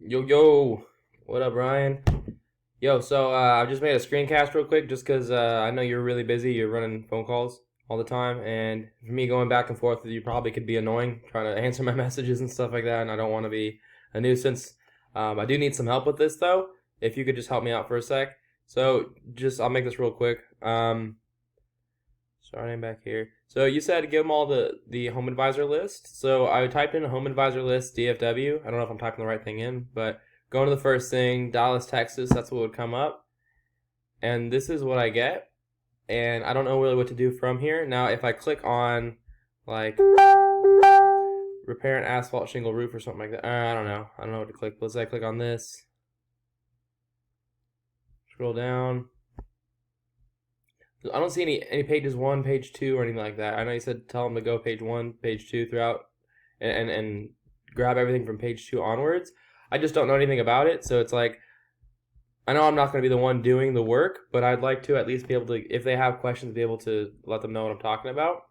Yo, what up, Ryan? Yo, so I just made a screencast real quick just because I know you're really busy. You're running phone calls all the time, and for me going back and forth with you probably could be annoying trying to answer my messages and stuff like that, and I don't want to be a nuisance. I do need some help with this though. If you could just help me out for a sec. So I'll make this real quick. Starting back here. So you said give them all the HomeAdvisor list. So I typed in HomeAdvisor list DFW. I don't know if I'm typing the right thing in, but going to the first thing, Dallas, Texas, that's what would come up. And this is what I get. And I don't know really what to do from here. Now, if I click on like repair an asphalt shingle roof or something like that, I don't know. I don't know what to click. Let's say I click on this. Scroll down. I don't see any pages 1, page 2, or anything like that. I know you said tell them to go page 1, page 2 throughout, and grab everything from page 2 onwards. I just don't know anything about it, so it's like I know I'm not going to be the one doing the work, but I'd like to at least be able to, if they have questions, be able to let them know what I'm talking about.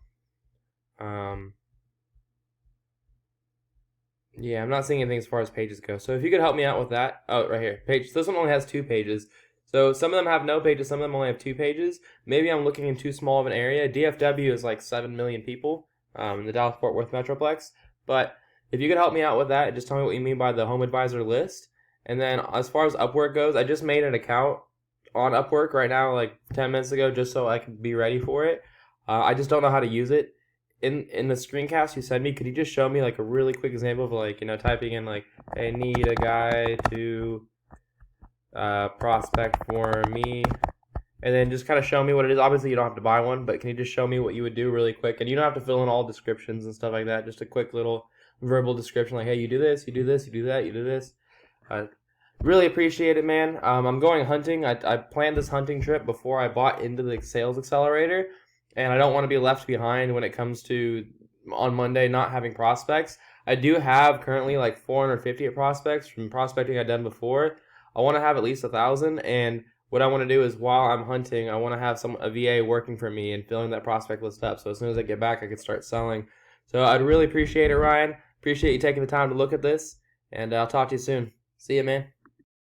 Yeah, I'm not seeing anything as far as pages go. So if you could help me out with that. Oh, right here. Page. This one only has 2 pages. So some of them have no pages, some of them only have 2 pages. Maybe I'm looking in too small of an area. DFW is like 7 million people in the Dallas-Fort Worth Metroplex. But if you could help me out with that, just tell me what you mean by the HomeAdvisor list. And then as far as Upwork goes, I just made an account on Upwork right now, like 10 minutes ago, just so I could be ready for it. I just don't know how to use it. In the screencast you sent me, could you just show me like a really quick example of like, typing in like, I need a guy to prospect for me, and then just kind of show me what it is. Obviously you don't have to buy one, but can you just show me what you would do really quick? And you don't have to fill in all descriptions and stuff like that, just a quick little verbal description like, hey, you do this, you do this, you do that, you do this. Really appreciate it, man. I'm going hunting. I planned this hunting trip before I bought into the sales accelerator, and I don't want to be left behind when it comes to on Monday not having prospects. I do have currently like 450 prospects from prospecting I've done before. I want to have at least 1,000, and what I want to do is while I'm hunting, I want to have a VA working for me and filling that prospect list up. So as soon as I get back, I can start selling. So I'd really appreciate it, Ryan. Appreciate you taking the time to look at this, and I'll talk to you soon. See you, man.